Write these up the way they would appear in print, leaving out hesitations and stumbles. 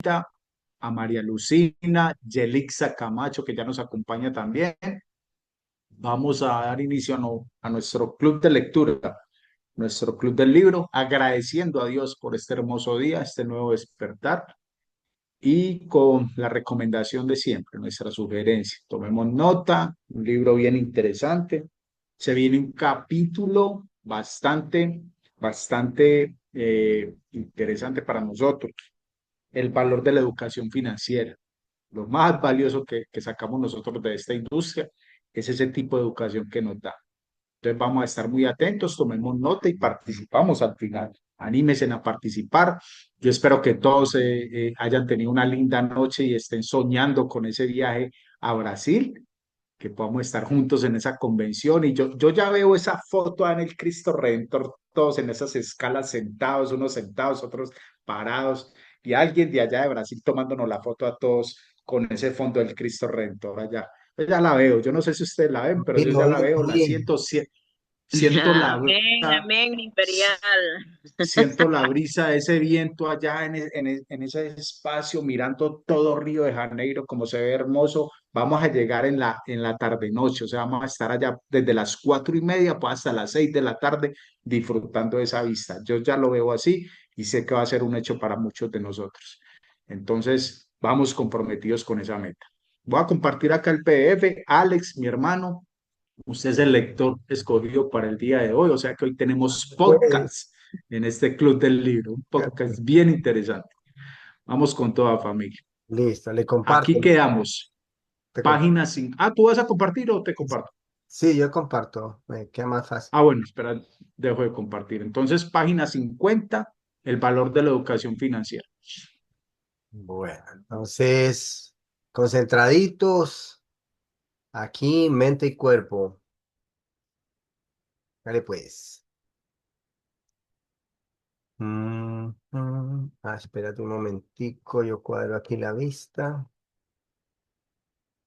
Anita, a María Lucina, Yelixa Camacho, que ya nos acompaña también. Vamos a dar inicio a nuestro club de lectura, nuestro club del libro, agradeciendo a Dios por este hermoso día, este nuevo despertar y con la recomendación de siempre, nuestra sugerencia. Tomemos nota, un libro bien interesante. Se viene un capítulo bastante interesante para nosotros, el valor de la educación financiera. Lo más valioso que sacamos nosotros de esta industria es ese tipo de educación que nos da. Entonces vamos a estar muy atentos, tomemos nota y participamos al final. Anímense a participar. Yo espero que todos hayan tenido una linda noche y estén soñando con ese viaje a Brasil, que podamos estar juntos en esa convención. Y yo ya veo esa foto en el Cristo Redentor, todos en esas escalas sentados, unos sentados, otros parados, y alguien de allá de Brasil tomándonos la foto a todos con ese fondo del Cristo Redentor allá. Yo ya la veo, yo no sé si ustedes la ven, pero yo Lo ya la oí veo, la también. siento, siento la Amén, brisa, amén, mi imperial. siento la brisa de ese viento allá en ese espacio, mirando todo Río de Janeiro, como se ve hermoso. Vamos a llegar en la tarde-noche, o sea, vamos a estar allá desde las 4:30 pues, hasta las 6 de la tarde disfrutando de esa vista. Yo ya lo veo así y sé que va a ser un hecho para muchos de nosotros. Entonces, vamos comprometidos con esa meta. Voy a compartir acá el PDF. Alex, mi hermano, usted es el lector escogido para el día de hoy, o sea que hoy tenemos Puede. podcast en este Club del Libro, un podcast bien interesante. Vamos con toda familia. Listo, le comparto. Aquí quedamos. Te comp- Página 5. Ah, ¿tú vas a compartir o te comparto? Sí, yo comparto. Me queda más fácil. Ah, bueno, espera, dejo de compartir. Entonces, página 50, el valor de la educación financiera. Bueno, entonces, concentraditos, aquí, mente y cuerpo. Dale pues. Espérate un momentico, yo cuadro aquí la vista.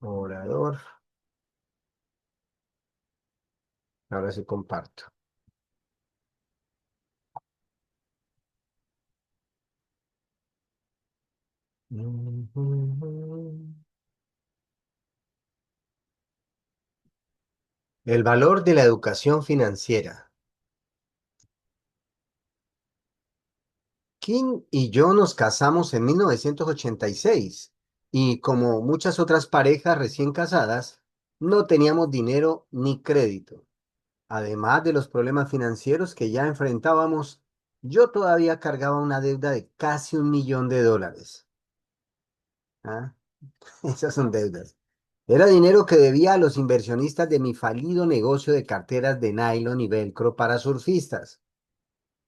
Orador. Ahora sí comparto. El valor de la educación financiera. Kim y yo nos casamos en 1986 y como muchas otras parejas recién casadas, no teníamos dinero ni crédito. Además de los problemas financieros que ya enfrentábamos, yo todavía cargaba una deuda de casi $1.000.000. ¿Ah? Esas son deudas. Era dinero que debía a los inversionistas de mi falido negocio de carteras de nylon y velcro para surfistas.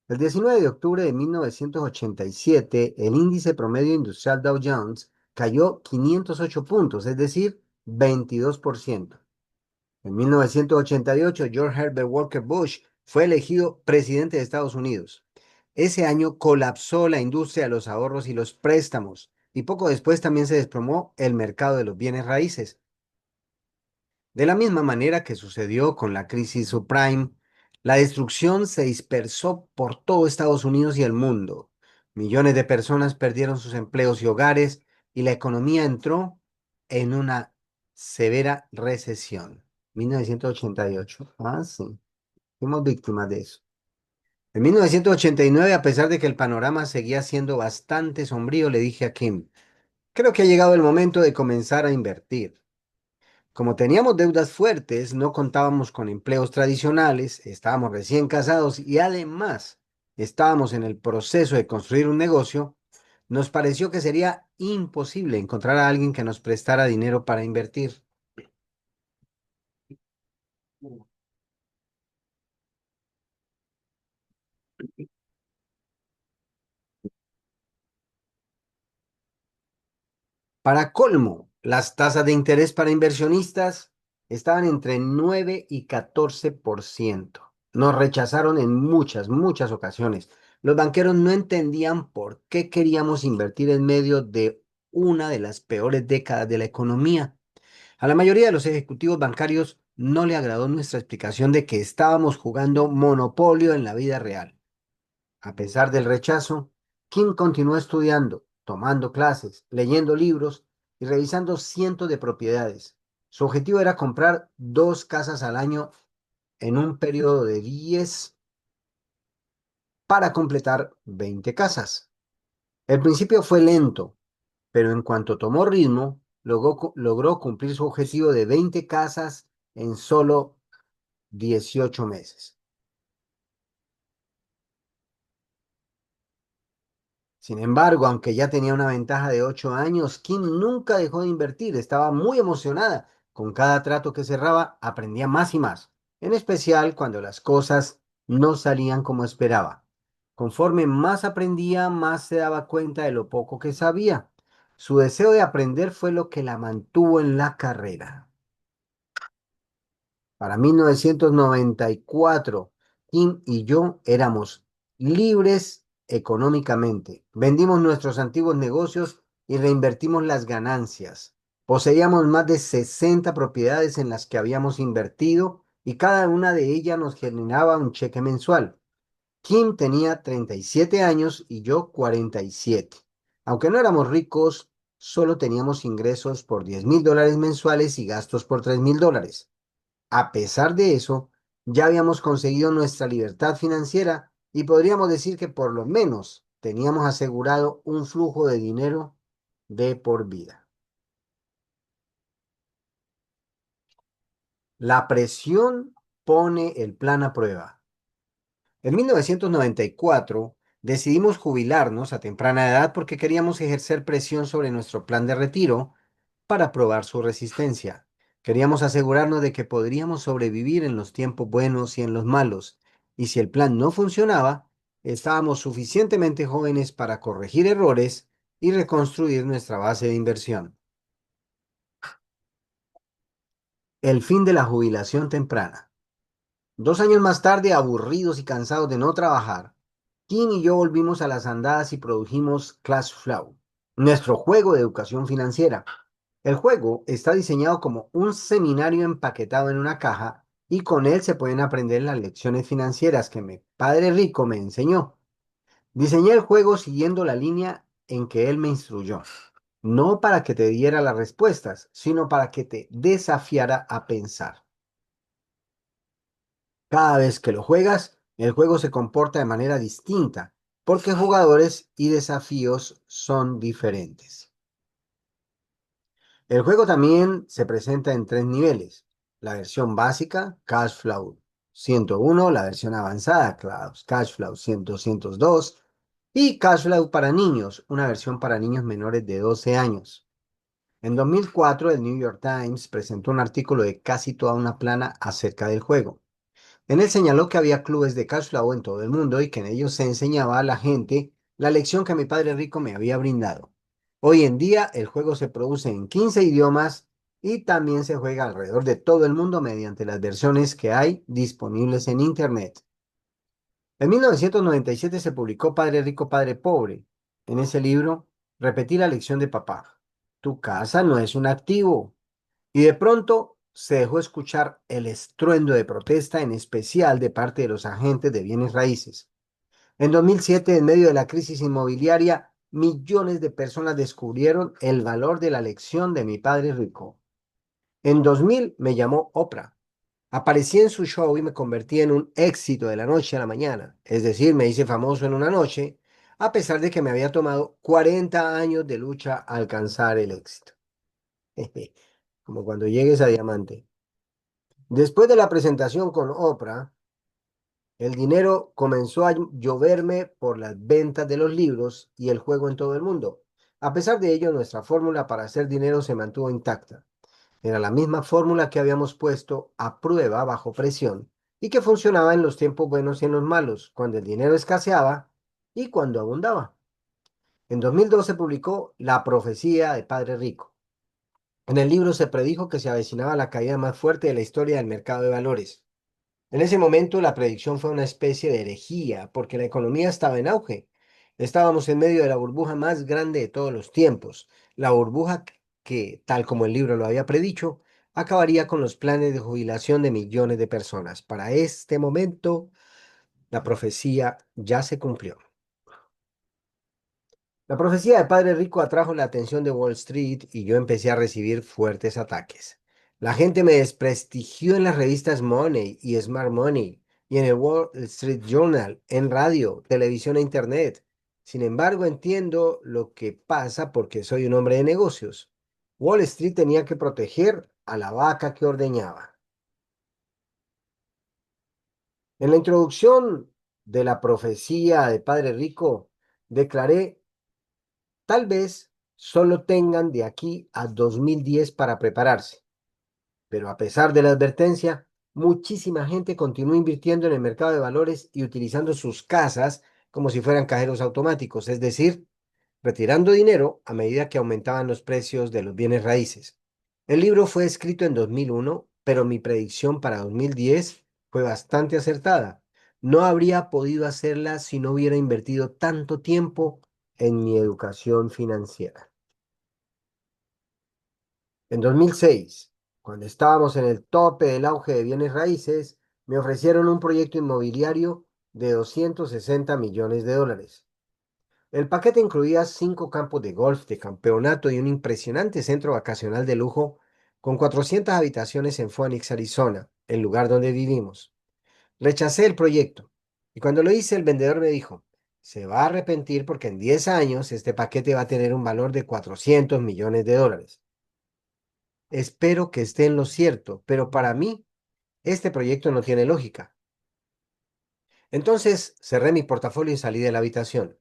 El 19 de octubre de 1987, el índice promedio industrial Dow Jones cayó 508 puntos, es decir, 22%. En 1988, George Herbert Walker Bush fue elegido presidente de Estados Unidos. Ese año colapsó la industria de los ahorros y los préstamos, y poco después también se desplomó el mercado de los bienes raíces. De la misma manera que sucedió con la crisis subprime, la destrucción se dispersó por todo Estados Unidos y el mundo. Millones de personas perdieron sus empleos y hogares y la economía entró en una severa recesión. 1988. Ah, sí. Fuimos víctimas de eso. En 1989, a pesar de que el panorama seguía siendo bastante sombrío, le dije a Kim, creo que ha llegado el momento de comenzar a invertir. Como teníamos deudas fuertes, no contábamos con empleos tradicionales, estábamos recién casados y además estábamos en el proceso de construir un negocio, nos pareció que sería imposible encontrar a alguien que nos prestara dinero para invertir. Para colmo, las tasas de interés para inversionistas estaban entre 9 y 14%. Nos rechazaron en muchas ocasiones. Los banqueros no entendían por qué queríamos invertir en medio de una de las peores décadas de la economía. A la mayoría de los ejecutivos bancarios no le agradó nuestra explicación de que estábamos jugando monopolio en la vida real. A pesar del rechazo, Kim continuó estudiando tomando clases, leyendo libros y revisando cientos de propiedades. Su objetivo era comprar 2 casas al año en un periodo de 10 para completar 20 casas. El principio fue lento, pero en cuanto tomó ritmo, logró cumplir su objetivo de 20 casas en solo 18 meses. Sin embargo, aunque ya tenía una ventaja de 8 años, Kim nunca dejó de invertir. Estaba muy emocionada. Con cada trato que cerraba, aprendía más y más, en especial cuando las cosas no salían como esperaba. Conforme más aprendía, más se daba cuenta de lo poco que sabía. Su deseo de aprender fue lo que la mantuvo en la carrera. Para 1994, Kim y yo éramos libres económicamente. Vendimos nuestros antiguos negocios y reinvertimos las ganancias. Poseíamos más de 60 propiedades en las que habíamos invertido y cada una de ellas nos generaba un cheque mensual. Kim tenía 37 años y yo 47. Aunque no éramos ricos, solo teníamos ingresos por $10,000 mensuales y gastos por $3,000. A pesar de eso, ya habíamos conseguido nuestra libertad financiera y podríamos decir que por lo menos teníamos asegurado un flujo de dinero de por vida. La presión pone el plan a prueba. En 1994 decidimos jubilarnos a temprana edad porque queríamos ejercer presión sobre nuestro plan de retiro para probar su resistencia. Queríamos asegurarnos de que podríamos sobrevivir en los tiempos buenos y en los malos, y si el plan no funcionaba, estábamos suficientemente jóvenes para corregir errores y reconstruir nuestra base de inversión. El fin de la jubilación temprana. 2 años más tarde, aburridos y cansados de no trabajar, Kim y yo volvimos a las andadas y produjimos Clash Flow, nuestro juego de educación financiera. El juego está diseñado como un seminario empaquetado en una caja y con él se pueden aprender las lecciones financieras que mi padre rico me enseñó. Diseñé el juego siguiendo la línea en que él me instruyó, no para que te diera las respuestas, sino para que te desafiara a pensar. Cada vez que lo juegas, el juego se comporta de manera distinta, porque jugadores y desafíos son diferentes. El juego también se presenta en 3 niveles. La versión básica, Cash Flow 101, la versión avanzada, Cash Flow 100, 202, y Cash Flow para niños, una versión para niños menores de 12 años. En 2004, el New York Times presentó un artículo de casi toda una plana acerca del juego. En él señaló que había clubes de cash flow en todo el mundo y que en ellos se enseñaba a la gente la lección que mi padre rico me había brindado. Hoy en día el juego se produce en 15 idiomas y también se juega alrededor de todo el mundo mediante las versiones que hay disponibles en Internet. En 1997 se publicó Padre Rico, Padre Pobre. En ese libro repetí la lección de papá. Tu casa no es un activo, y de pronto se dejó escuchar el estruendo de protesta, en especial de parte de los agentes de bienes raíces. En 2007, en medio de la crisis inmobiliaria, millones de personas descubrieron el valor de la lección de mi padre rico. En 2000 me llamó Oprah. Aparecí en su show y me convertí en un éxito de la noche a la mañana. Es decir, me hice famoso en una noche, a pesar de que me había tomado 40 años de lucha a alcanzar el éxito. Como cuando llegues a diamante. Después de la presentación con Oprah, el dinero comenzó a lloverme por las ventas de los libros y el juego en todo el mundo. A pesar de ello, nuestra fórmula para hacer dinero se mantuvo intacta. Era la misma fórmula que habíamos puesto a prueba bajo presión y que funcionaba en los tiempos buenos y en los malos, cuando el dinero escaseaba y cuando abundaba. En 2012 publicó La profecía de Padre Rico. En el libro se predijo que se avecinaba la caída más fuerte de la historia del mercado de valores. En ese momento la predicción fue una especie de herejía porque la economía estaba en auge. Estábamos en medio de la burbuja más grande de todos los tiempos, la burbuja que, tal como el libro lo había predicho, acabaría con los planes de jubilación de millones de personas. Para este momento, la profecía ya se cumplió. La profecía de Padre Rico atrajo la atención de Wall Street y yo empecé a recibir fuertes ataques. La gente me desprestigió en las revistas Money y Smart Money y en el Wall Street Journal, en radio, televisión e internet. Sin embargo, entiendo lo que pasa porque soy un hombre de negocios. Wall Street tenía que proteger a la vaca que ordeñaba. En la introducción de la profecía de Padre Rico, declaré: tal vez solo tengan de aquí a 2010 para prepararse, pero a pesar de la advertencia, muchísima gente continúa invirtiendo en el mercado de valores y utilizando sus casas como si fueran cajeros automáticos, es decir, retirando dinero a medida que aumentaban los precios de los bienes raíces. El libro fue escrito en 2001, pero mi predicción para 2010 fue bastante acertada. No habría podido hacerla si no hubiera invertido tanto tiempo en mi educación financiera. En 2006, cuando estábamos en el tope del auge de bienes raíces, me ofrecieron un proyecto inmobiliario de 260 millones de dólares. El paquete incluía 5 campos de golf de campeonato y un impresionante centro vacacional de lujo con 400 habitaciones en Phoenix, Arizona, el lugar donde vivimos. Rechacé el proyecto y cuando lo hice el vendedor me dijo: se va a arrepentir porque en 10 años este paquete va a tener un valor de 400 millones de dólares. Espero que esté en lo cierto, pero para mí este proyecto no tiene lógica. Entonces cerré mi portafolio y salí de la habitación.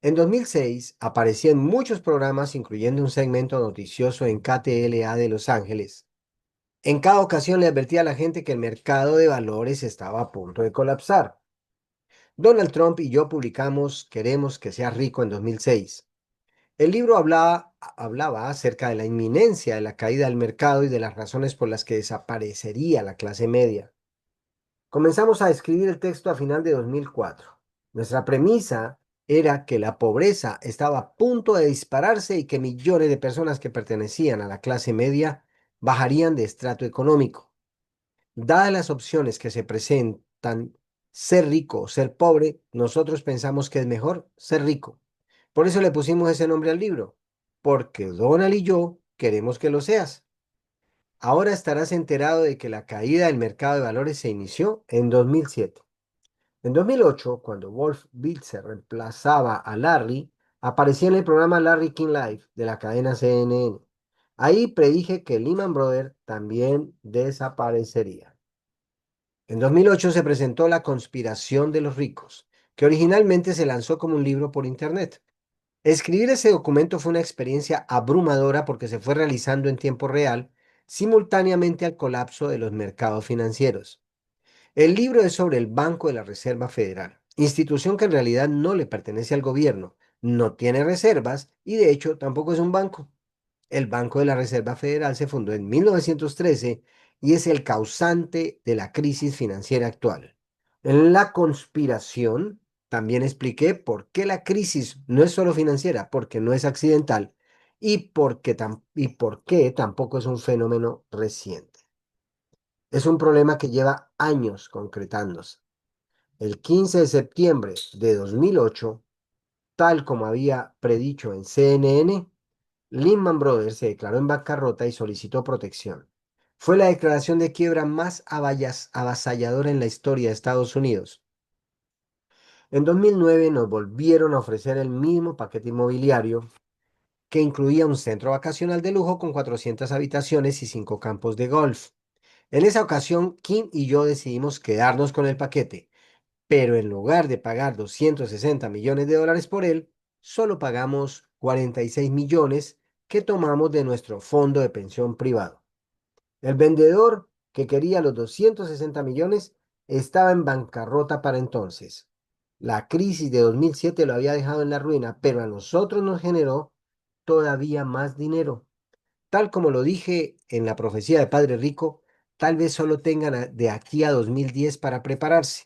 En 2006 aparecí en muchos programas, incluyendo un segmento noticioso en KTLA de Los Ángeles. En cada ocasión le advertí a la gente que el mercado de valores estaba a punto de colapsar. Donald Trump y yo publicamos Queremos que seas rico en 2006. El libro hablaba acerca de la inminencia de la caída del mercado y de las razones por las que desaparecería la clase media. Comenzamos a escribir el texto a final de 2004. Nuestra premisa era que la pobreza estaba a punto de dispararse y que millones de personas que pertenecían a la clase media bajarían de estrato económico. Dadas las opciones que se presentan, ser rico o ser pobre, nosotros pensamos que es mejor ser rico. Por eso le pusimos ese nombre al libro, porque Donald y yo queremos que lo seas. Ahora estarás enterado de que la caída del mercado de valores se inició en 2007. En 2008, cuando Wolf Blitzer reemplazaba a Larry, aparecía en el programa Larry King Live de la cadena CNN. Ahí predije que Lehman Brothers también desaparecería. En 2008 se presentó La conspiración de los ricos, que originalmente se lanzó como un libro por internet. Escribir ese documento fue una experiencia abrumadora porque se fue realizando en tiempo real, simultáneamente al colapso de los mercados financieros. El libro es sobre el Banco de la Reserva Federal, institución que en realidad no le pertenece al gobierno, no tiene reservas y de hecho tampoco es un banco. El Banco de la Reserva Federal se fundó en 1913 y es el causante de la crisis financiera actual. En la conspiración también expliqué por qué la crisis no es solo financiera, porque no es accidental y por qué tampoco es un fenómeno reciente. Es un problema que lleva años concretándose. El 15 de septiembre de 2008, tal como había predicho en CNN, Lehman Brothers se declaró en bancarrota y solicitó protección. Fue la declaración de quiebra más avasalladora en la historia de Estados Unidos. En 2009 nos volvieron a ofrecer el mismo paquete inmobiliario que incluía un centro vacacional de lujo con 400 habitaciones y 5 campos de golf. En esa ocasión, Kim y yo decidimos quedarnos con el paquete, pero en lugar de pagar 260 millones de dólares por él, solo pagamos 46 millones que tomamos de nuestro fondo de pensión privado. El vendedor que quería los 260 millones estaba en bancarrota para entonces. La crisis de 2007 lo había dejado en la ruina, pero a nosotros nos generó todavía más dinero. Tal como lo dije en la profecía de Padre Rico, tal vez solo tengan de aquí a 2010 para prepararse.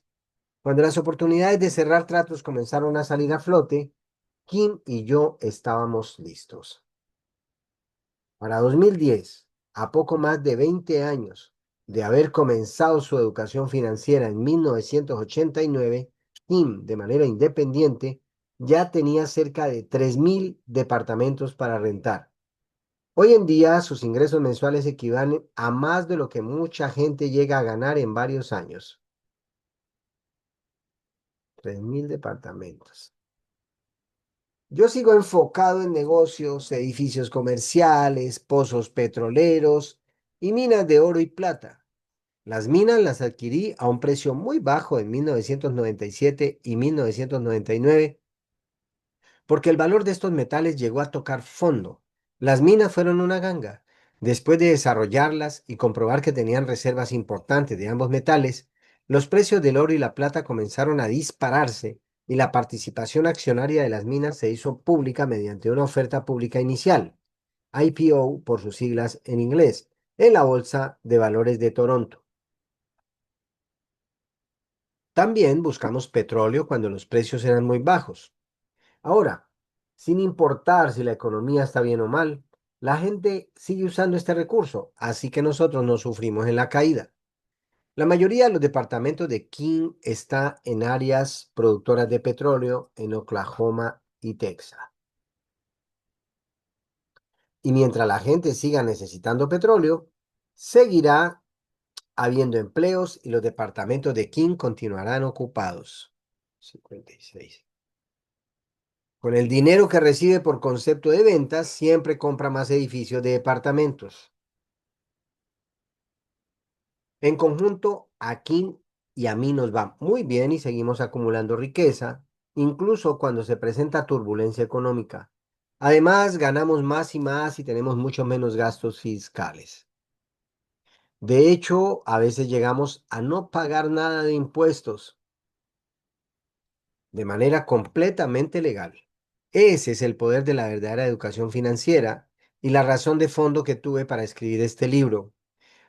Cuando las oportunidades de cerrar tratos comenzaron a salir a flote, Kim y yo estábamos listos. Para 2010, a poco más de 20 años de haber comenzado su educación financiera en 1989, Kim, de manera independiente, ya tenía cerca de 3.000 departamentos para rentar. Hoy en día sus ingresos mensuales equivalen a más de lo que mucha gente llega a ganar en varios años. 3.000 departamentos. Yo sigo enfocado en negocios, edificios comerciales, pozos petroleros y minas de oro y plata. Las minas las adquirí a un precio muy bajo en 1997 y 1999 porque el valor de estos metales llegó a tocar fondo. Las minas fueron una ganga. Después de desarrollarlas y comprobar que tenían reservas importantes de ambos metales, los precios del oro y la plata comenzaron a dispararse y la participación accionaria de las minas se hizo pública mediante una oferta pública inicial, IPO por sus siglas en inglés, en la Bolsa de Valores de Toronto. También buscamos petróleo cuando los precios eran muy bajos. Ahora, sin importar si la economía está bien o mal, la gente sigue usando este recurso, así que nosotros no sufrimos en la caída. La mayoría de los departamentos de King está en áreas productoras de petróleo en Oklahoma y Texas. Y mientras la gente siga necesitando petróleo, seguirá habiendo empleos y los departamentos de King continuarán ocupados. 56. Con el dinero que recibe por concepto de ventas, siempre compra más edificios de departamentos. En conjunto, a Kim y a mí nos va muy bien y seguimos acumulando riqueza, incluso cuando se presenta turbulencia económica. Además, ganamos más y más y tenemos mucho menos gastos fiscales. De hecho, a veces llegamos a no pagar nada de impuestos de manera completamente legal. Ese es el poder de la verdadera educación financiera y la razón de fondo que tuve para escribir este libro.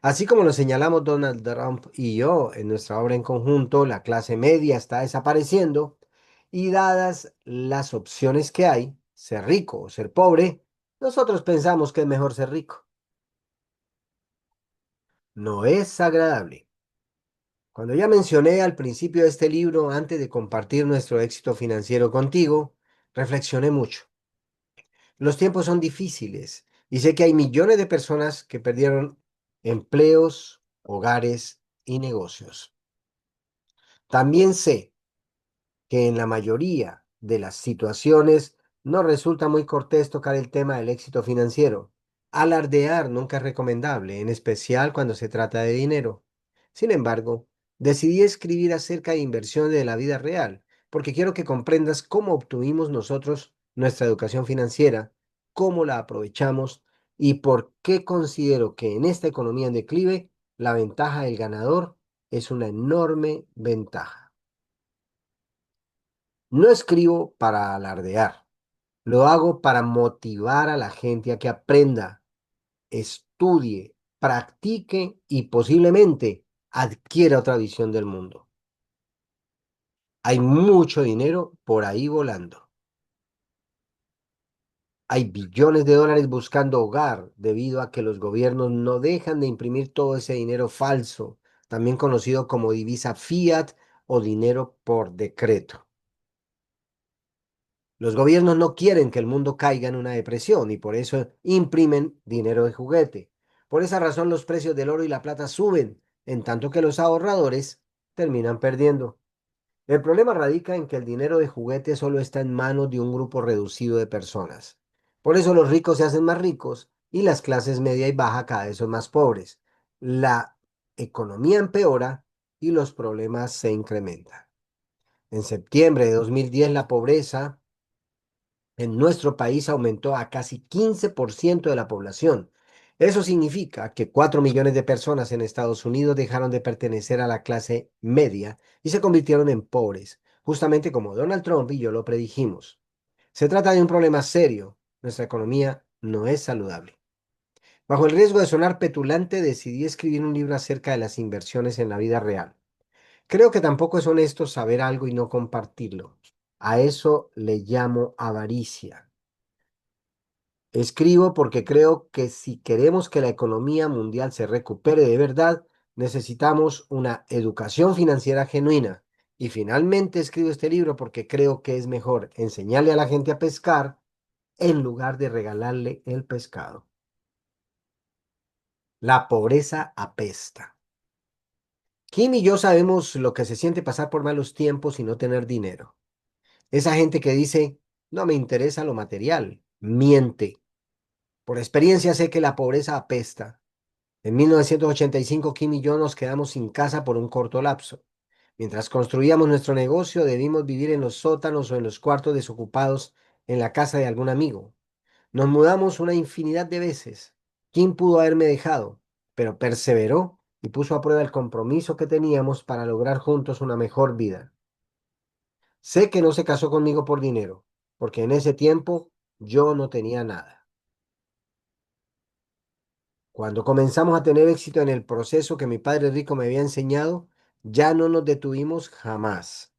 Así como lo señalamos Donald Trump y yo en nuestra obra en conjunto, la clase media está desapareciendo y dadas las opciones que hay, ser rico o ser pobre, nosotros pensamos que es mejor ser rico. No es agradable. Cuando ya mencioné al principio de este libro, antes de compartir nuestro éxito financiero contigo, reflexioné mucho. Los tiempos son difíciles y sé que hay millones de personas que perdieron empleos, hogares y negocios. También sé que en la mayoría de las situaciones no resulta muy cortés tocar el tema del éxito financiero. Alardear nunca es recomendable, en especial cuando se trata de dinero. Sin embargo, decidí escribir acerca de inversión de la vida real, porque quiero que comprendas cómo obtuvimos nosotros nuestra educación financiera, cómo la aprovechamos y por qué considero que en esta economía en declive, la ventaja del ganador es una enorme ventaja. No escribo para alardear, lo hago para motivar a la gente a que aprenda, estudie, practique y posiblemente adquiera otra visión del mundo. Hay mucho dinero por ahí volando. Hay billones de dólares buscando hogar debido a que los gobiernos no dejan de imprimir todo ese dinero falso, también conocido como divisa fiat o dinero por decreto. Los gobiernos no quieren que el mundo caiga en una depresión y por eso imprimen dinero de juguete. Por esa razón los precios del oro y la plata suben, en tanto que los ahorradores terminan perdiendo. El problema radica en que el dinero de juguete solo está en manos de un grupo reducido de personas. Por eso los ricos se hacen más ricos y las clases media y baja cada vez son más pobres. La economía empeora y los problemas se incrementan. En septiembre de 2010 la pobreza en nuestro país aumentó a casi 15% de la población. Eso significa que 4 millones de personas en Estados Unidos dejaron de pertenecer a la clase media y se convirtieron en pobres, justamente como Donald Trump y yo lo predijimos. Se trata de un problema serio. Nuestra economía no es saludable. Bajo el riesgo de sonar petulante, decidí escribir un libro acerca de las inversiones en la vida real. Creo que tampoco es honesto saber algo y no compartirlo. A eso le llamo avaricia. Escribo porque creo que si queremos que la economía mundial se recupere de verdad, necesitamos una educación financiera genuina Y finalmente escribo este libro porque creo que es mejor enseñarle a la gente a pescar en lugar de regalarle el pescado. La pobreza apesta. Kim y yo sabemos lo que se siente pasar por malos tiempos y no tener dinero. Esa gente que dice, no me interesa lo material, miente. Por experiencia sé que la pobreza apesta. En 1985, Kim y yo nos quedamos sin casa por un corto lapso. Mientras construíamos nuestro negocio, debimos vivir en los sótanos o en los cuartos desocupados en la casa de algún amigo. Nos mudamos una infinidad de veces. Kim pudo haberme dejado, pero perseveró y puso a prueba el compromiso que teníamos para lograr juntos una mejor vida. Sé que no se casó conmigo por dinero, porque en ese tiempo yo no tenía nada. Cuando comenzamos a tener éxito en el proceso que mi padre rico me había enseñado, ya no nos detuvimos jamás.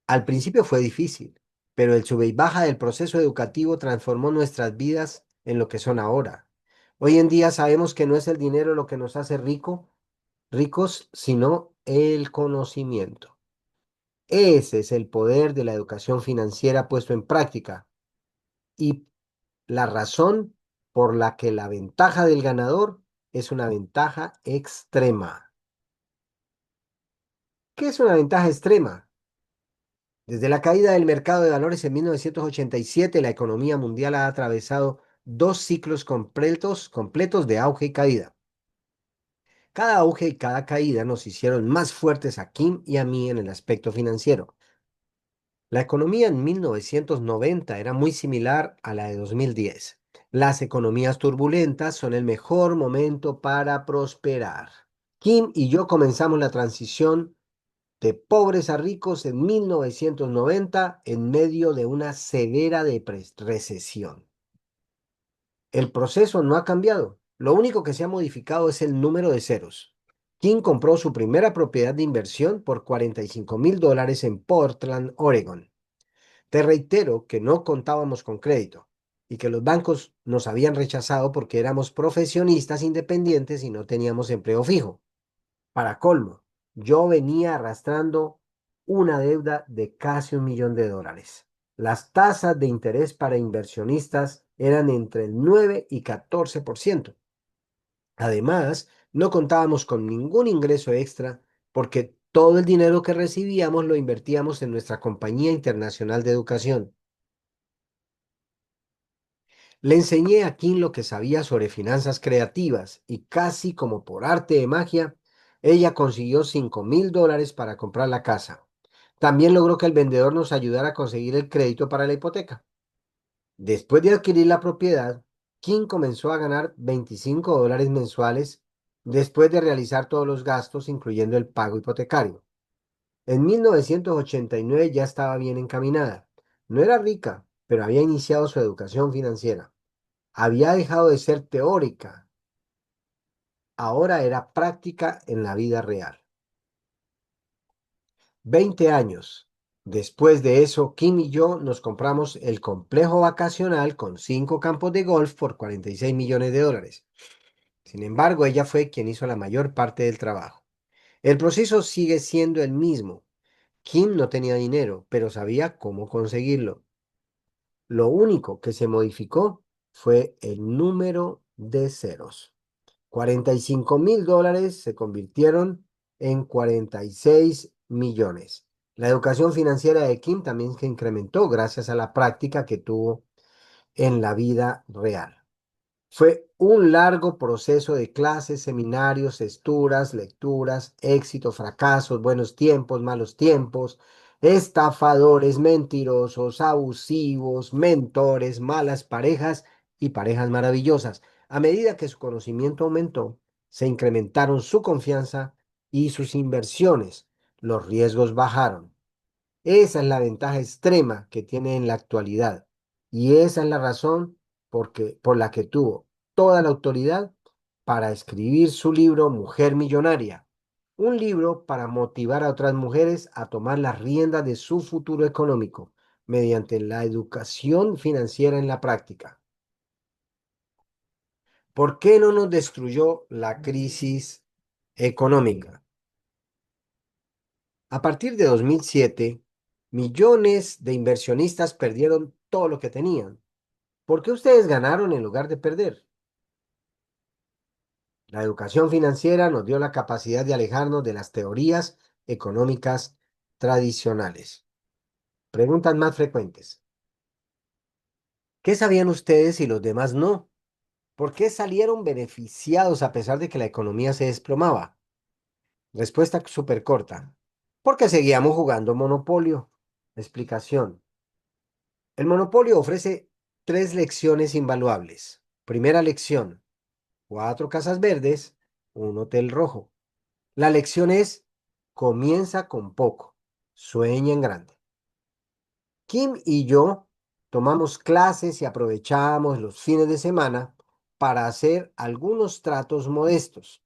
Al principio fue difícil, pero el sube y baja del proceso educativo transformó nuestras vidas en lo que son ahora. Hoy en día sabemos que no es el dinero lo que nos hace ricos, sino el conocimiento. Ese es el poder de la educación financiera puesto en práctica y la razón por la que la ventaja del ganador es una ventaja extrema. ¿Qué es una ventaja extrema? Desde la caída del mercado de valores en 1987, la economía mundial ha atravesado dos ciclos completos de auge y caída. Cada auge y cada caída nos hicieron más fuertes a Kim y a mí en el aspecto financiero. La economía en 1990 era muy similar a la de 2010. Las economías turbulentas son el mejor momento para prosperar. Kim y yo comenzamos la transición de pobres a ricos en 1990 en medio de una severa recesión. El proceso no ha cambiado. Lo único que se ha modificado es el número de ceros. Kim compró su primera propiedad de inversión por $45,000 en Portland, Oregon. Te reitero que no contábamos con crédito y que los bancos nos habían rechazado porque éramos profesionistas independientes y no teníamos empleo fijo. Para colmo, yo venía arrastrando una deuda de casi $1,000,000. Las tasas de interés para inversionistas eran entre el 9 y 14%. Además, no contábamos con ningún ingreso extra porque todo el dinero que recibíamos lo invertíamos en nuestra compañía internacional de educación. Le enseñé a Kim lo que sabía sobre finanzas creativas y casi como por arte de magia, ella consiguió $5,000 para comprar la casa. También logró que el vendedor nos ayudara a conseguir el crédito para la hipoteca. Después de adquirir la propiedad, Kim comenzó a ganar $25 mensuales después de realizar todos los gastos, incluyendo el pago hipotecario. En 1989 ya estaba bien encaminada. No era rica, pero había iniciado su educación financiera. Había dejado de ser teórica, ahora era práctica en la vida real. 20 años. Después de eso, Kim y yo nos compramos el complejo vacacional con 5 campos de golf por $46,000,000. Sin embargo, ella fue quien hizo la mayor parte del trabajo. El proceso sigue siendo el mismo. Kim no tenía dinero, pero sabía cómo conseguirlo. Lo único que se modificó fue el número de ceros. $45,000 se convirtieron en 46 millones. La educación financiera de Kim también se incrementó gracias a la práctica que tuvo en la vida real. Fue un largo proceso de clases, seminarios, lecturas, éxitos, fracasos, buenos tiempos, malos tiempos, estafadores, mentirosos, abusivos, mentores, malas parejas y parejas maravillosas. A medida que su conocimiento aumentó, se incrementaron su confianza y sus inversiones. Los riesgos bajaron. Esa es la ventaja extrema que tiene en la actualidad y esa es la razón por la que tuvo toda la autoridad para escribir su libro Mujer Millonaria, un libro para motivar a otras mujeres a tomar las riendas de su futuro económico mediante la educación financiera en la práctica. ¿Por qué no nos destruyó la crisis? económica. A partir de 2007, millones de inversionistas perdieron todo lo que tenían. ¿Por qué ustedes ganaron en lugar de perder? La educación financiera nos dio la capacidad de alejarnos de las teorías económicas tradicionales. Preguntas más frecuentes. ¿Qué sabían ustedes y los demás no? ¿Por qué salieron beneficiados a pesar de que la economía se desplomaba? Respuesta súper corta. Porque seguíamos jugando Monopolio. Explicación. El Monopolio ofrece tres lecciones invaluables. Primera lección, cuatro casas verdes, un hotel rojo. La lección es, comienza con poco, sueña en grande. Kim y yo tomamos clases y aprovechábamos los fines de semana para hacer algunos tratos modestos.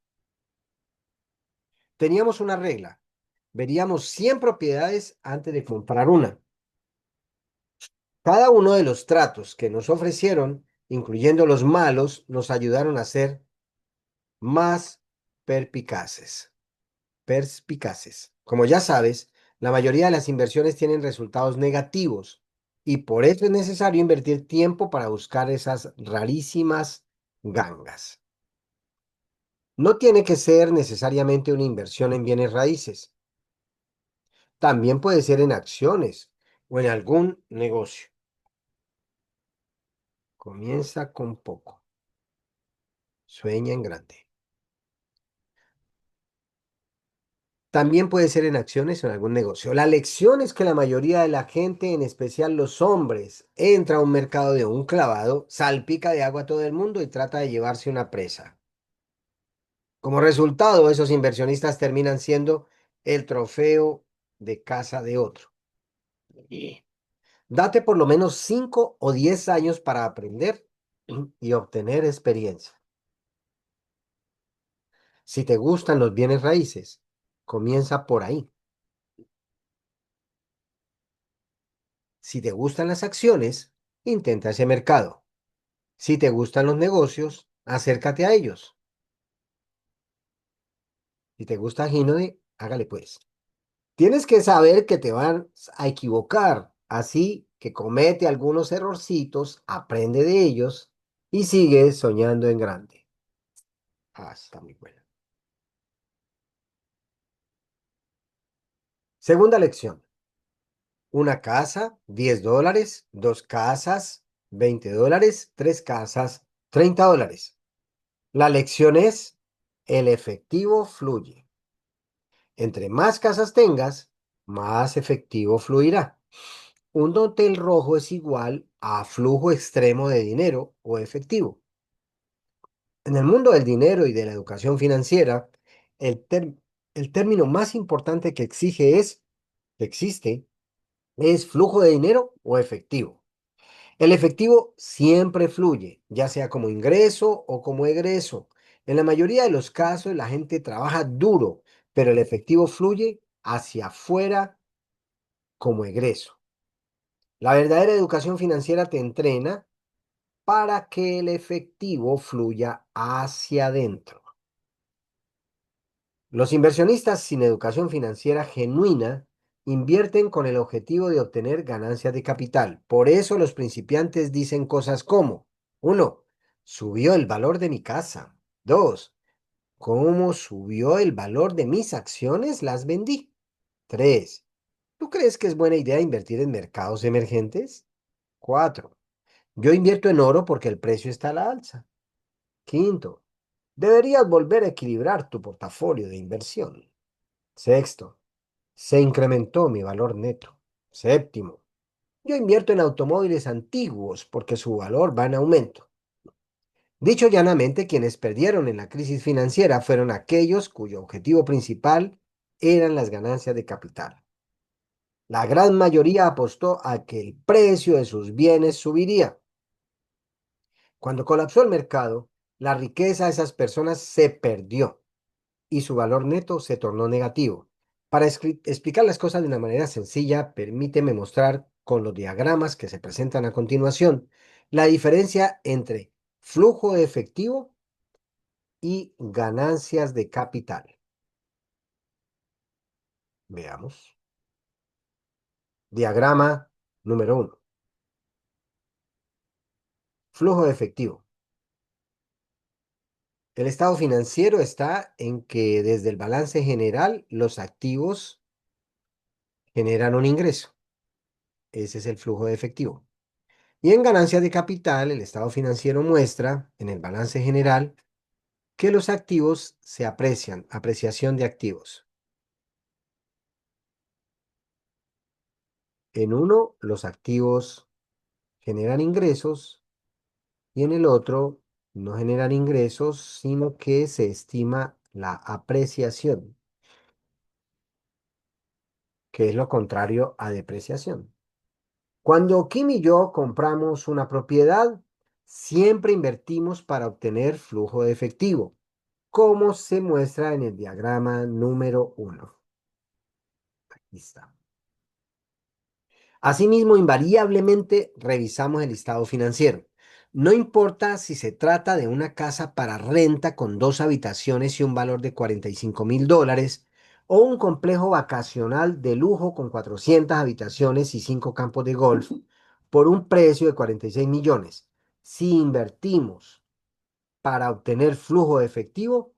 Teníamos una regla. Veríamos 100 propiedades antes de comprar una. Cada uno de los tratos que nos ofrecieron, incluyendo los malos, nos ayudaron a ser más perspicaces. Perspicaces. Como ya sabes, la mayoría de las inversiones tienen resultados negativos y por eso es necesario invertir tiempo para buscar esas rarísimas gangas. No tiene que ser necesariamente una inversión en bienes raíces. También puede ser en acciones o en algún negocio. Comienza con poco. Sueña en grande. También puede ser en acciones o en algún negocio. La lección es que la mayoría de la gente, en especial los hombres, entra a un mercado de un clavado, salpica de agua a todo el mundo y trata de llevarse una presa. Como resultado, esos inversionistas terminan siendo el trofeo de caza de otro. Y date por lo menos 5 o 10 años para aprender y obtener experiencia. Si te gustan los bienes raíces, comienza por ahí. Si te gustan las acciones, intenta ese mercado. Si te gustan los negocios, acércate a ellos. Si te gusta Ginode, hágale pues. Tienes que saber que te van a equivocar, así que comete algunos errorcitos, aprende de ellos y sigue soñando en grande. Ah, está muy buena. Segunda lección. Una casa, $10. Dos casas, $20. Tres casas, $30. La lección es, el efectivo fluye. Entre más casas tengas, más efectivo fluirá. Un hotel rojo es igual a flujo extremo de dinero o efectivo. En el mundo del dinero y de la educación financiera, el, ter- el término más importante que existe, es flujo de dinero o efectivo. El efectivo siempre fluye, ya sea como ingreso o como egreso. En la mayoría de los casos, la gente trabaja duro, pero el efectivo fluye hacia afuera como egreso. La verdadera educación financiera te entrena para que el efectivo fluya hacia adentro. Los inversionistas sin educación financiera genuina invierten con el objetivo de obtener ganancias de capital. Por eso los principiantes dicen cosas como: 1. Subió el valor de mi casa. 2. ¿Cómo subió el valor de mis acciones? Las vendí. 3. ¿Tú crees que es buena idea invertir en mercados emergentes? 4. Yo invierto en oro porque el precio está a la alza. Quinto, deberías volver a equilibrar tu portafolio de inversión. Sexto, se incrementó mi valor neto. Séptimo, yo invierto en automóviles antiguos porque su valor va en aumento. Dicho llanamente, quienes perdieron en la crisis financiera fueron aquellos cuyo objetivo principal eran las ganancias de capital. La gran mayoría apostó a que el precio de sus bienes subiría. Cuando colapsó el mercado, la riqueza de esas personas se perdió y su valor neto se tornó negativo. Para explicar las cosas de una manera sencilla, permíteme mostrar con los diagramas que se presentan a continuación la diferencia entre flujo de efectivo y ganancias de capital. Veamos. Diagrama número uno. Flujo de efectivo. El estado financiero está en que desde el balance general los activos generan un ingreso. Ese es el flujo de efectivo. Y en ganancia de capital, el estado financiero muestra en el balance general que los activos se aprecian, apreciación de activos. En uno, los activos generan ingresos y en el otro no generan ingresos, sino que se estima la apreciación, que es lo contrario a depreciación. Cuando Kim y yo compramos una propiedad, siempre invertimos para obtener flujo de efectivo, como se muestra en el diagrama número uno. Aquí está. Asimismo, invariablemente revisamos el estado financiero. No importa si se trata de una casa para renta con 2 habitaciones y un valor de $45.000 o un complejo vacacional de lujo con 400 habitaciones y 5 campos de golf por un precio de 46 millones. Si invertimos para obtener flujo de efectivo,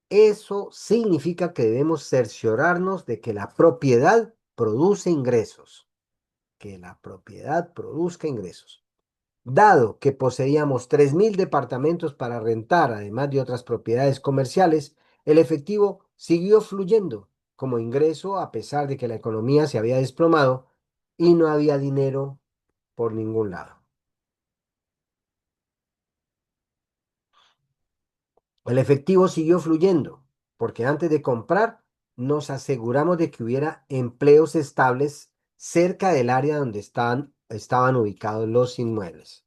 eso significa que debemos cerciorarnos de que la propiedad produce ingresos, que la propiedad produzca ingresos. Dado que poseíamos 3.000 departamentos para rentar, además de otras propiedades comerciales, el efectivo siguió fluyendo como ingreso a pesar de que la economía se había desplomado y no había dinero por ningún lado. El efectivo siguió fluyendo porque antes de comprar nos aseguramos de que hubiera empleos estables cerca del área donde estaban ubicados los inmuebles.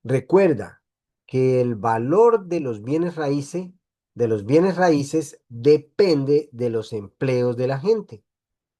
Recuerda que el valor de los bienes raíces depende de los empleos de la gente.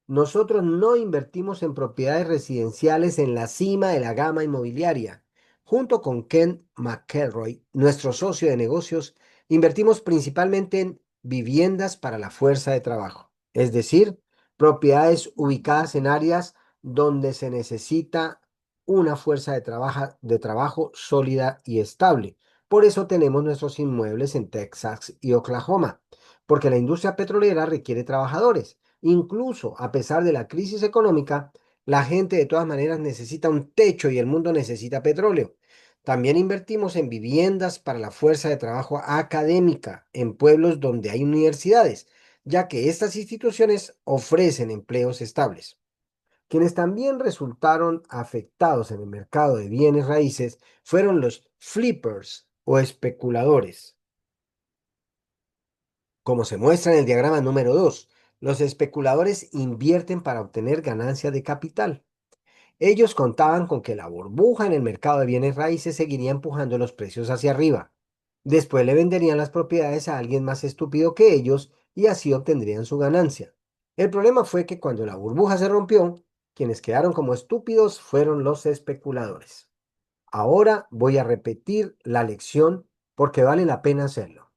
Nosotros no invertimos en propiedades residenciales en la cima de la gama inmobiliaria. Junto con Ken McElroy, nuestro socio de negocios, invertimos principalmente en viviendas para la fuerza de trabajo, es decir, propiedades ubicadas en áreas donde se necesita una fuerza de trabajo sólida y estable. Por eso tenemos nuestros inmuebles en Texas y Oklahoma, porque la industria petrolera requiere trabajadores. Incluso a pesar de la crisis económica, la gente de todas maneras necesita un techo y el mundo necesita petróleo. También invertimos en viviendas para la fuerza de trabajo académica en pueblos donde hay universidades, ya que estas instituciones ofrecen empleos estables. Quienes también resultaron afectados en el mercado de bienes raíces fueron los flippers o especuladores. Como se muestra en el diagrama número 2, los especuladores invierten para obtener ganancia de capital. Ellos contaban con que la burbuja en el mercado de bienes raíces seguiría empujando los precios hacia arriba. Después le venderían las propiedades a alguien más estúpido que ellos y así obtendrían su ganancia. El problema fue que cuando la burbuja se rompió, quienes quedaron como estúpidos fueron los especuladores. Ahora voy a repetir la lección porque vale la pena hacerlo.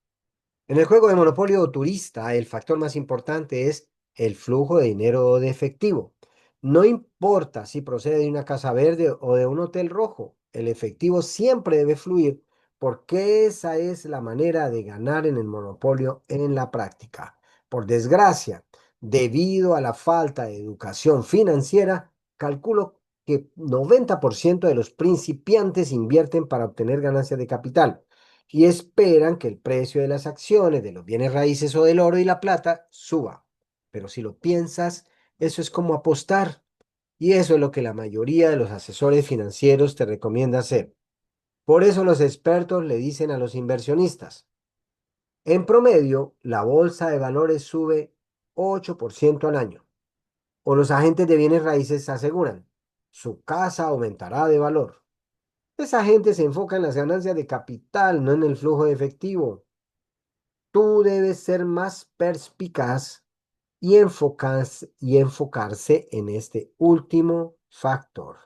En el juego de monopolio turista, el factor más importante es el flujo de dinero de efectivo. No importa si procede de una casa verde o de un hotel rojo, el efectivo siempre debe fluir porque esa es la manera de ganar en el monopolio en la práctica. Por desgracia, debido a la falta de educación financiera, calculo que 90% de los principiantes invierten para obtener ganancias de capital y esperan que el precio de las acciones, de los bienes raíces o del oro y la plata suba. Pero si lo piensas, eso es como apostar. Y eso es lo que la mayoría de los asesores financieros te recomienda hacer. Por eso los expertos le dicen a los inversionistas, en promedio, la bolsa de valores sube 8% al año. O los agentes de bienes raíces aseguran, su casa aumentará de valor. Esa gente se enfoca en las ganancias de capital, no en el flujo de efectivo. Tú debes ser más perspicaz y enfocarse en este último factor.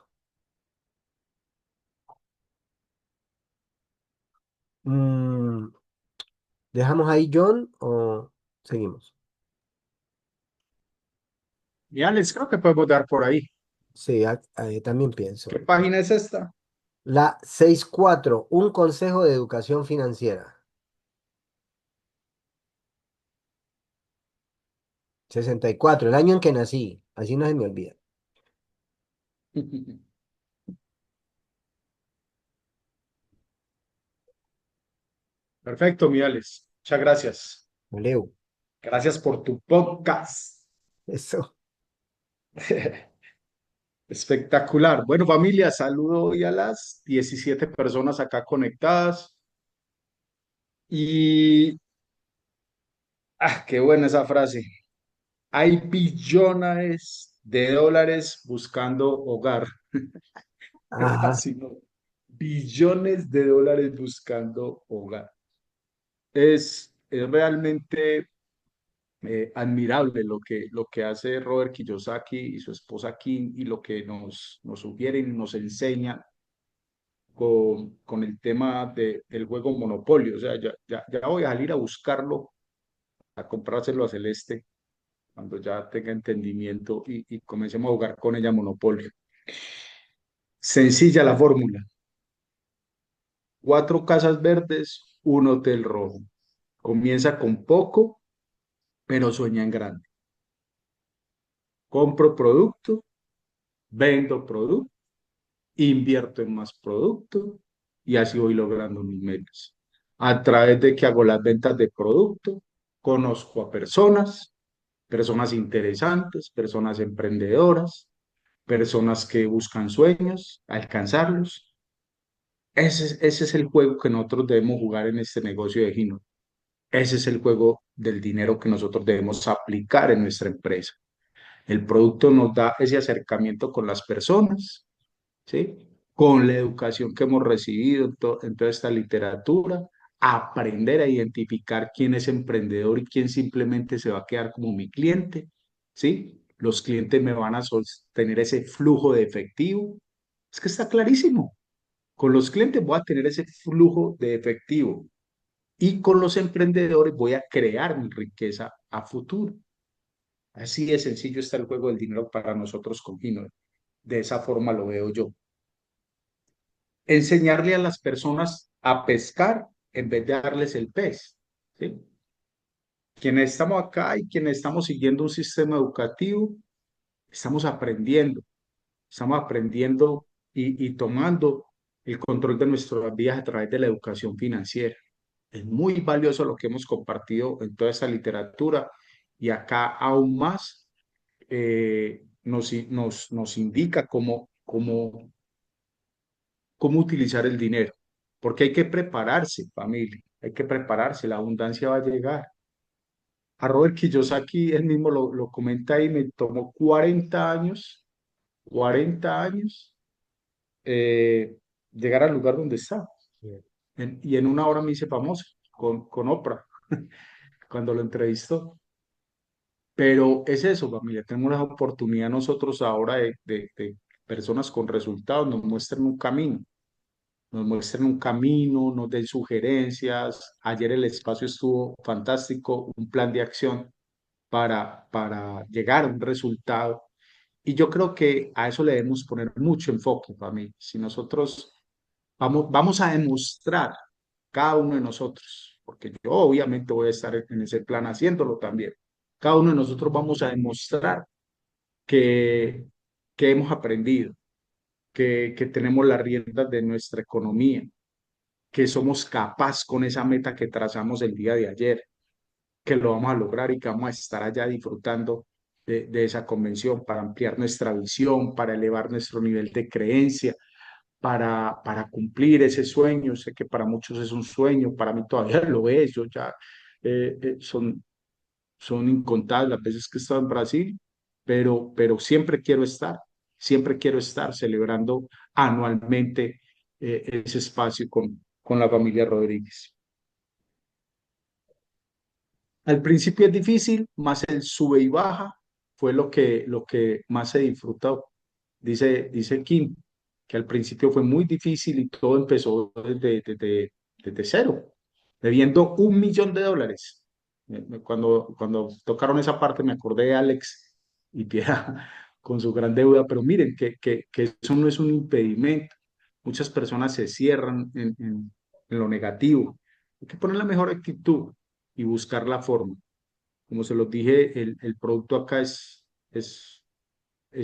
Mm, ¿Dejamos ahí, John, o Seguimos. Y Alex, creo que podemos dar por ahí. Sí, también ¿Qué pienso. página es esta? La 64, un consejo de educación financiera. 64, el año en que nací. Así no se me olvida. Perfecto, mi Alex. Muchas gracias. Leo. Gracias por tu podcast. Eso. Espectacular. Bueno, familia, saludo hoy a las 17 personas acá conectadas. Y, qué buena esa frase. Hay billones de dólares buscando hogar. Ajá. Así no. Billones de dólares buscando hogar. Es realmente admirable lo que hace Robert Kiyosaki y su esposa Kim y lo que nos sugieren y nos enseñan con el tema del juego Monopolio. O sea, ya voy a salir a buscarlo, a comprárselo a Celeste cuando ya tenga entendimiento y comencemos a jugar con ella Monopolio. Sencilla la fórmula. Cuatro casas verdes, un hotel rojo. Comienza con poco, pero sueña en grande. Compro producto, vendo producto, invierto en más producto y así voy logrando mis metas. A través de que hago las ventas de producto, conozco a personas, personas interesantes, personas emprendedoras, personas que buscan sueños, alcanzarlos. Ese es el juego que nosotros debemos jugar en este negocio de Gino. Ese es el juego del dinero que nosotros debemos aplicar en nuestra empresa. El producto nos da ese acercamiento con las personas, ¿sí? Con la educación que hemos recibido en toda esta literatura, aprender a identificar quién es emprendedor y quién simplemente se va a quedar como mi cliente, ¿sí? Los clientes me van a sostener ese flujo de efectivo. Es que está clarísimo. Con los clientes voy a tener ese flujo de efectivo y con los emprendedores voy a crear mi riqueza a futuro. Así de sencillo está el juego del dinero para nosotros con Gino. De esa forma lo veo yo. Enseñarle a las personas a pescar en vez de darles el pez, ¿sí? Quienes estamos acá y quienes estamos siguiendo un sistema educativo, estamos aprendiendo y tomando el control de nuestras vidas a través de la educación financiera. Es muy valioso lo que hemos compartido en toda esta literatura y acá aún más nos indica cómo utilizar el dinero, porque hay que prepararse, familia, hay que prepararse, la abundancia va a llegar. A Robert Kiyosaki, él mismo lo comenta y me tomó 40 años llegar al lugar donde está. Y en una hora me hice famoso con Oprah cuando lo entrevistó. Pero es eso, familia, tenemos la oportunidad nosotros ahora de personas con resultados, nos muestran un camino. Nos muestren un camino, nos den sugerencias. Ayer el espacio estuvo fantástico, un plan de acción para llegar a un resultado. Y yo creo que a eso le debemos poner mucho enfoque para mí. Si nosotros vamos a demostrar, cada uno de nosotros, porque yo obviamente voy a estar en ese plan haciéndolo también, cada uno de nosotros vamos a demostrar que, que hemos aprendido, que tenemos las riendas de nuestra economía, que somos capaces con esa meta que trazamos el día de ayer, que lo vamos a lograr y que vamos a estar allá disfrutando de esa convención para ampliar nuestra visión, para elevar nuestro nivel de creencia, para cumplir ese sueño. Sé que para muchos es un sueño, para mí todavía lo es. Yo ya son incontables las veces que he estado en Brasil, pero siempre quiero estar celebrando anualmente ese espacio con la familia Rodríguez. Al principio es difícil, más el sube y baja fue lo que más se disfrutó. Dice Kim, que al principio fue muy difícil y todo empezó desde cero, debiendo $1 millón. Cuando tocaron esa parte me acordé de Alex y Piedad con su gran deuda, pero miren que eso no es un impedimento. Muchas personas se cierran en lo negativo. Hay que poner la mejor actitud y buscar la forma. Como se los dije, el producto acá es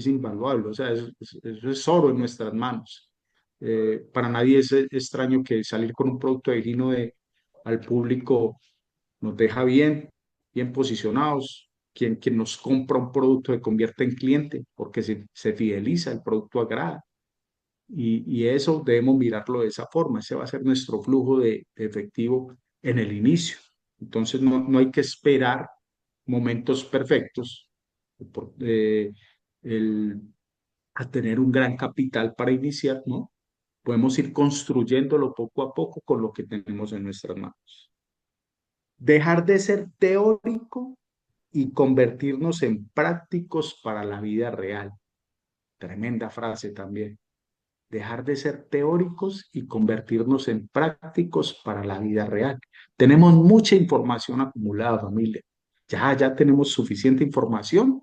invaluable, o sea, eso es oro en nuestras manos. Para nadie es extraño que salir con un producto de Gino al público nos deja bien posicionados. Quien nos compra un producto se convierte en cliente porque se fideliza, el producto agrada. Y eso debemos mirarlo de esa forma. Ese va a ser nuestro flujo de efectivo en el inicio. Entonces no hay que esperar momentos perfectos por- eh, el, a tener un gran capital para iniciar, ¿no? Podemos ir construyéndolo poco a poco con lo que tenemos en nuestras manos. Dejar de ser teórico y convertirnos en prácticos para la vida real. Tremenda frase también. Dejar de ser teóricos y convertirnos en prácticos para la vida real. Tenemos mucha información acumulada, familia. Ya tenemos suficiente información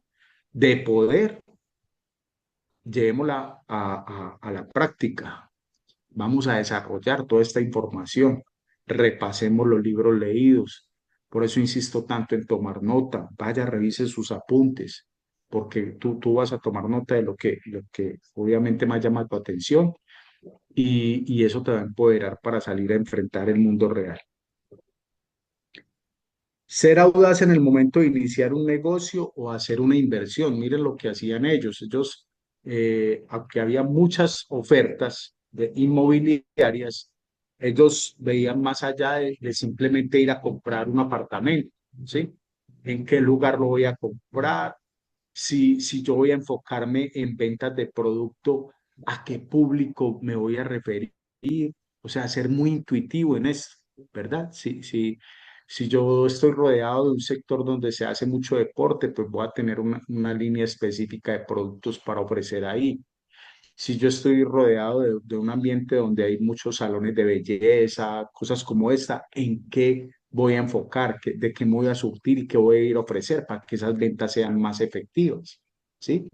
de poder. Llevémosla a la práctica. Vamos a desarrollar toda esta información. Repasemos los libros leídos. Por eso insisto tanto en tomar nota. Vaya, revise sus apuntes, porque tú vas a tomar nota de lo que obviamente más llama tu atención y eso te va a empoderar para salir a enfrentar el mundo real. Ser audaz en el momento de iniciar un negocio o hacer una inversión. Miren lo que hacían ellos. Aunque había muchas ofertas inmobiliarias, ellos veían más allá de simplemente ir a comprar un apartamento, ¿sí? ¿En qué lugar lo voy a comprar? Si yo voy a enfocarme en ventas de producto, ¿a qué público me voy a referir? O sea, ser muy intuitivo en esto, ¿verdad? Si yo estoy rodeado de un sector donde se hace mucho deporte, pues voy a tener una línea específica de productos para ofrecer ahí. Si yo estoy rodeado de un ambiente donde hay muchos salones de belleza, cosas como esta, ¿en qué voy a enfocar? ¿De qué me voy a surtir y qué voy a ir a ofrecer para que esas ventas sean más efectivas? ¿Sí?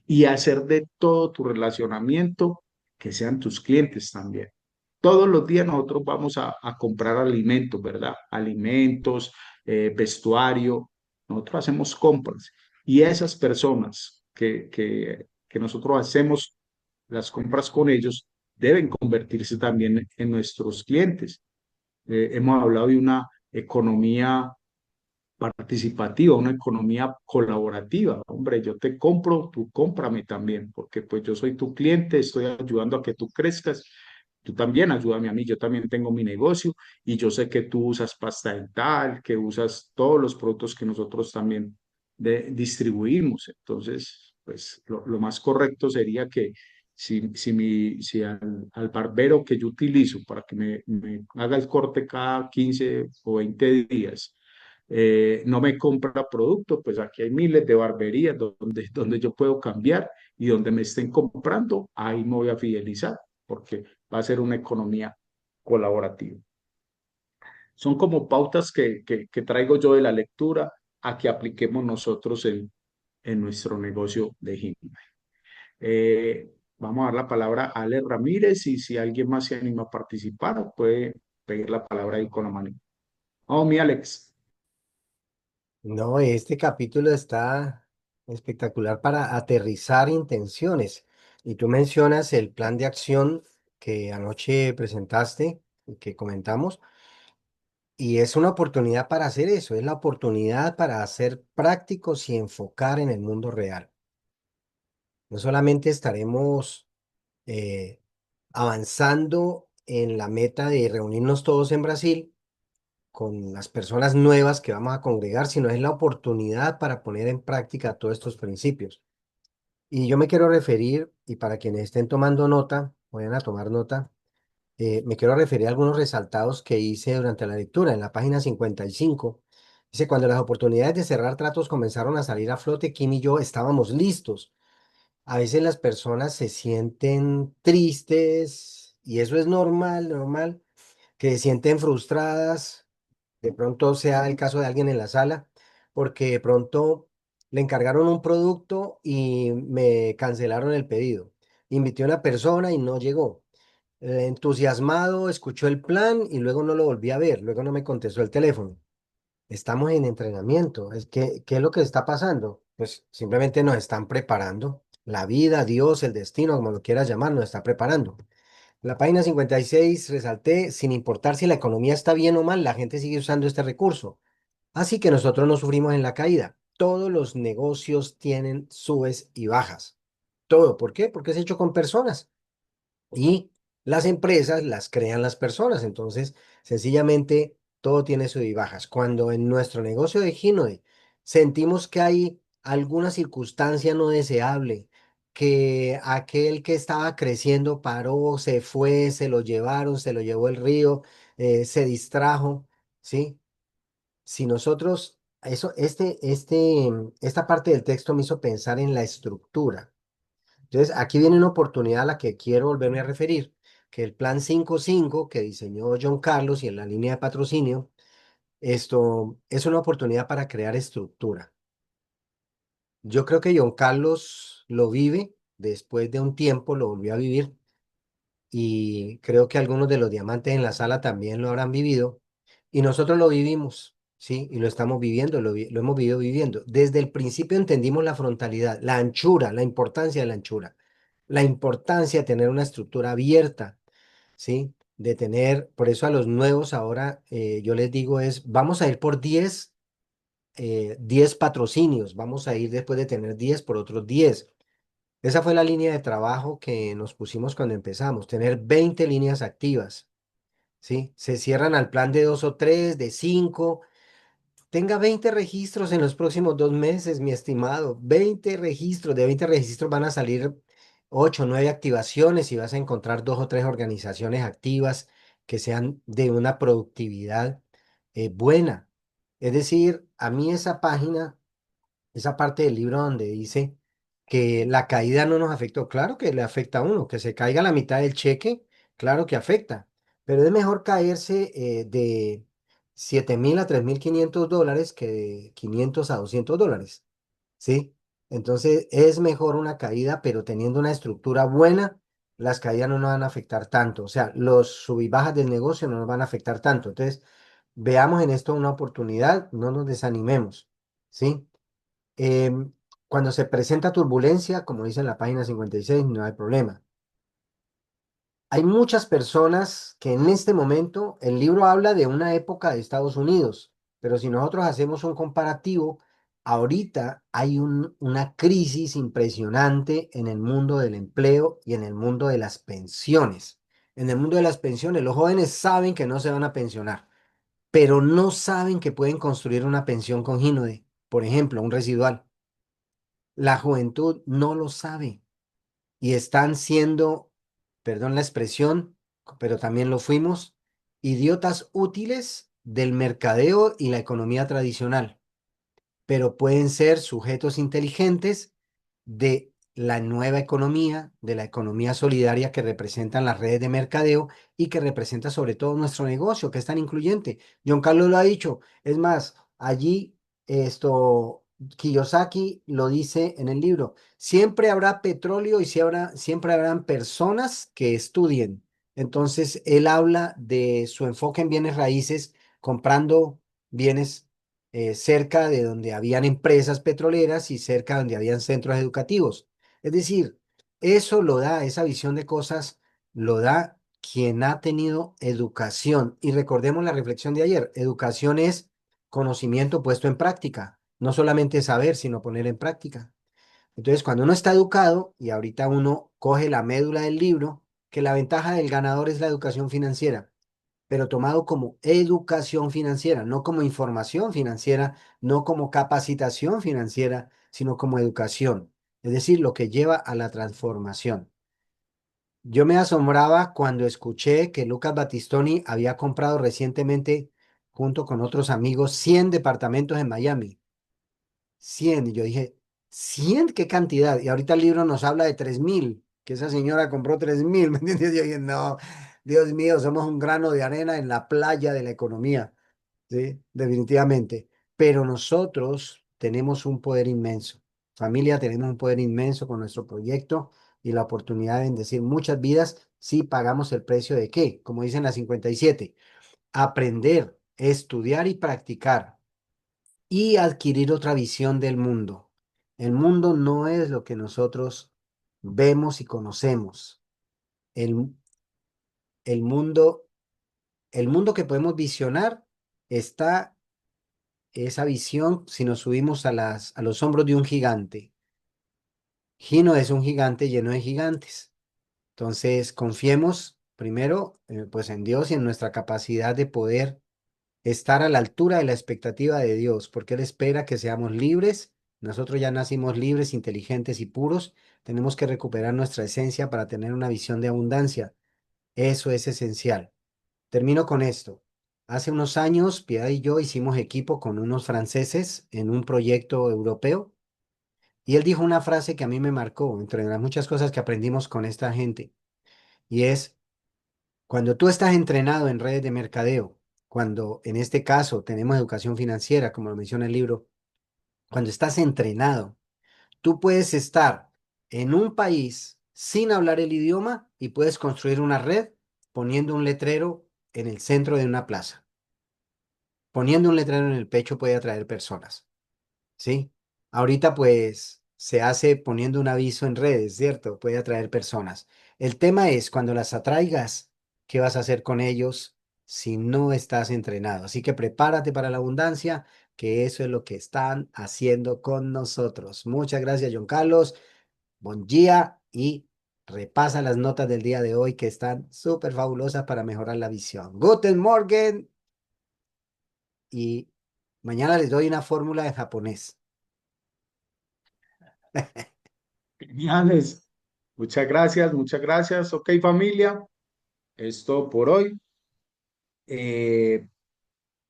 Y hacer de todo tu relacionamiento que sean tus clientes también. Todos los días nosotros vamos a comprar alimentos, ¿verdad? Alimentos, vestuario, nosotros hacemos compras y esas personas que nosotros hacemos las compras con ellos deben convertirse también en nuestros clientes. Hemos hablado de una economía participativa, una economía colaborativa. Hombre, yo te compro, tú cómprame también, porque pues yo soy tu cliente, estoy ayudando a que tú crezcas. Tú también ayúdame a mí, yo también tengo mi negocio y yo sé que tú usas pasta dental, que usas todos los productos que nosotros también distribuimos. Entonces, pues lo más correcto sería que si al barbero que yo utilizo para que me haga el corte cada 15 o 20 días, no me compra producto, pues aquí hay miles de barberías donde yo puedo cambiar y donde me estén comprando, ahí me voy a fidelizar, porque va a ser una economía colaborativa. Son como pautas que traigo yo de la lectura a que apliquemos nosotros en nuestro negocio de gym. Vamos a dar la palabra a Ale Ramírez y si alguien más se anima a participar, puede pedir la palabra ahí con la mano. Oh, mi Alex. No, este capítulo está espectacular para aterrizar intenciones. Y tú mencionas el plan de acción que anoche presentaste y que comentamos. Y es una oportunidad para hacer eso, es la oportunidad para ser prácticos y enfocar en el mundo real. No solamente estaremos eh, avanzando en la meta de reunirnos todos en Brasil con las personas nuevas que vamos a congregar, sino es la oportunidad para poner en práctica todos estos principios. Y yo me quiero referir, y para quienes estén tomando nota, vayan a tomar nota, me quiero referir a algunos resaltados que hice durante la lectura en la página 55. Dice, cuando las oportunidades de cerrar tratos comenzaron a salir a flote, Kim y yo estábamos listos. A veces las personas se sienten tristes y eso es normal, normal, que se sienten frustradas De pronto sea el caso de alguien en la sala, porque de pronto le encargaron un producto y me cancelaron el pedido. Invité a una persona y no llegó. Entusiasmado, escuchó el plan y luego no lo volví a ver, luego no me contestó el teléfono. Estamos en entrenamiento. ¿Qué es lo que está pasando? Pues simplemente nos están preparando. La vida, Dios, el destino, como lo quieras llamar, nos está preparando. La página 56 resalté, sin importar si la economía está bien o mal, la gente sigue usando este recurso. Así que nosotros no sufrimos en la caída. Todos los negocios tienen subes y bajas. Todo. ¿Por qué? Porque es hecho con personas. Y las empresas las crean las personas. Entonces, sencillamente, todo tiene sub y bajas. Cuando en nuestro negocio de Ginoe sentimos que hay alguna circunstancia no deseable, que aquel que estaba creciendo paró, se fue, se lo llevaron, se lo llevó el río, se distrajo, ¿sí? Si nosotros, esta parte del texto me hizo pensar en la estructura. Entonces, aquí viene una oportunidad a la que quiero volverme a referir, que el plan 5-5 que diseñó John Carlos y en la línea de patrocinio, esto es una oportunidad para crear estructura. Yo creo que John Carlos lo vive, después de un tiempo lo volvió a vivir y creo que algunos de los diamantes en la sala también lo habrán vivido y nosotros lo vivimos, ¿sí? Y lo estamos viviendo, lo hemos vivido viviendo. Desde el principio entendimos la frontalidad, la anchura, la importancia de la anchura, la importancia de tener una estructura abierta, ¿sí? De tener, por eso a los nuevos ahora yo les digo es, vamos a ir por 10 patrocinios, vamos a ir después de tener 10 por otros 10. Esa fue la línea de trabajo que nos pusimos cuando empezamos, tener 20 líneas activas, ¿sí? Se cierran al plan de 2 o 3, de 5. Tenga 20 registros en los próximos 2 meses, mi estimado. 20 registros. De 20 registros van a salir 8 o 9 activaciones y vas a encontrar 2 o 3 organizaciones activas que sean de una productividad buena. Es decir, a mí esa página, esa parte del libro donde dice que la caída no nos afectó, claro que le afecta a uno, que se caiga la mitad del cheque, claro que afecta, pero es mejor caerse de 7.000 a 3.500 dólares que de 500 a 200 dólares, ¿sí? Entonces es mejor una caída, pero teniendo una estructura buena, las caídas no nos van a afectar tanto, o sea, los sub y bajas del negocio no nos van a afectar tanto. Entonces, veamos en esto una oportunidad, no nos desanimemos, ¿sí? Em, Cuando se presenta turbulencia, como dice en la página 56, no hay problema. Hay muchas personas que en este momento, el libro habla de una época de Estados Unidos, pero si nosotros hacemos un comparativo, ahorita hay una crisis impresionante en el mundo del empleo y en el mundo de las pensiones. En el mundo de las pensiones, los jóvenes saben que no se van a pensionar, pero no saben que pueden construir una pensión con Gínode, por ejemplo, un residual. La juventud no lo sabe y están siendo, perdón la expresión, pero también lo fuimos, idiotas útiles del mercadeo y la economía tradicional, pero pueden ser sujetos inteligentes de la nueva economía, de la economía solidaria que representan las redes de mercadeo y que representa sobre todo nuestro negocio, que es tan incluyente. John Carlos lo ha dicho. Es más, allí Kiyosaki lo dice en el libro, siempre habrá petróleo y siempre habrán personas que estudien. Entonces, él habla de su enfoque en bienes raíces, comprando bienes cerca de donde habían empresas petroleras y cerca donde habían centros educativos. Es decir, eso lo da, esa visión de cosas lo da quien ha tenido educación. Y recordemos la reflexión de ayer, educación es conocimiento puesto en práctica, no solamente saber, sino poner en práctica. Entonces, cuando uno está educado, y ahorita uno coge la médula del libro, que la ventaja del ganador es la educación financiera, pero tomado como educación financiera, no como información financiera, no como capacitación financiera, sino como educación, es decir, lo que lleva a la transformación. Yo me asombraba cuando escuché que Lucas Battistoni había comprado recientemente, junto con otros amigos, 100 departamentos en Miami. 100, y yo dije, ¿100? ¿Qué cantidad? Y ahorita el libro nos habla de 3.000, que esa señora compró 3.000, ¿me entiendes? Yo dije, no, Dios mío, somos un grano de arena en la playa de la economía. ¿sí? Definitivamente. Pero nosotros tenemos un poder inmenso. Familia, tenemos un poder inmenso con nuestro proyecto y la oportunidad de bendecir muchas vidas si pagamos el precio de qué, como dicen las 57, aprender, estudiar y practicar y adquirir otra visión del mundo. El mundo no es lo que nosotros vemos y conocemos. El, el mundo, el mundo que podemos visionar está esa visión si nos subimos a los hombros de un gigante. Gino es un gigante lleno de gigantes. Entonces, confiemos primero, pues en Dios y en nuestra capacidad de poder estar a la altura de la expectativa de Dios, porque Él espera que seamos libres. Nosotros ya nacimos libres, inteligentes y puros. Tenemos que recuperar nuestra esencia para tener una visión de abundancia. Eso es esencial. Termino con esto. Hace unos años, Piedad y yo hicimos equipo con unos franceses en un proyecto europeo y él dijo una frase que a mí me marcó, entre las muchas cosas que aprendimos con esta gente, y es, cuando tú estás entrenado en redes de mercadeo, cuando en este caso tenemos educación financiera, como lo menciona el libro, cuando estás entrenado, tú puedes estar en un país sin hablar el idioma y puedes construir una red poniendo un letrero en el centro de una plaza. Poniendo un letrero en el pecho puede atraer personas, ¿sí? Ahorita pues se hace poniendo un aviso en redes, ¿cierto? Puede atraer personas. El tema es cuando las atraigas, ¿qué vas a hacer con ellos si no estás entrenado? Así que prepárate para la abundancia, que eso es lo que están haciendo con nosotros. Muchas gracias, John Carlos. Buen día y repasa las notas del día de hoy que están súper fabulosas para mejorar la visión. Guten Morgen y mañana les doy una fórmula de japonés. Geniales. Muchas gracias, muchas gracias. Ok, familia, esto por hoy. Eh,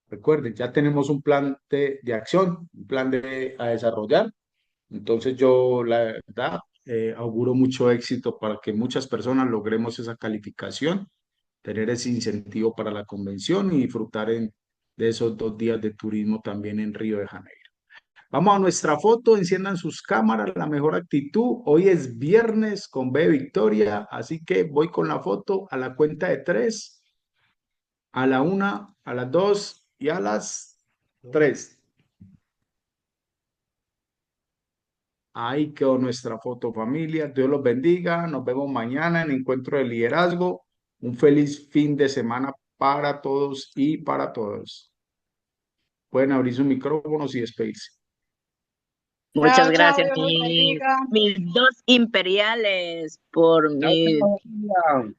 Recuerden, ya tenemos un plan de acción, un plan a desarrollar. Entonces yo, la verdad, auguro mucho éxito para que muchas personas logremos esa calificación, tener ese incentivo para la convención y disfrutar de esos 2 días de turismo también en Río de Janeiro. Vamos a nuestra foto, enciendan sus cámaras, la mejor actitud. Hoy es viernes con B de Victoria, así que voy con la foto a la cuenta de tres, a la una, a las dos y a las tres. Ahí quedó nuestra foto, familia. Dios los bendiga. Nos vemos mañana en Encuentro de Liderazgo. Un feliz fin de semana para todos y para todos. Pueden abrir sus micrófonos y despedirse. Muchas Chao, chao, gracias, Dios los bendiga. mis dos imperiales, por Chao, mi... chao, familia.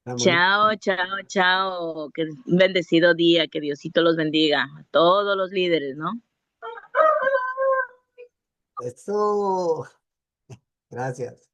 Tan bonito. Chao, chao, chao. Que un bendecido día, que Diosito los bendiga. A todos los líderes, ¿no? Eso. Gracias.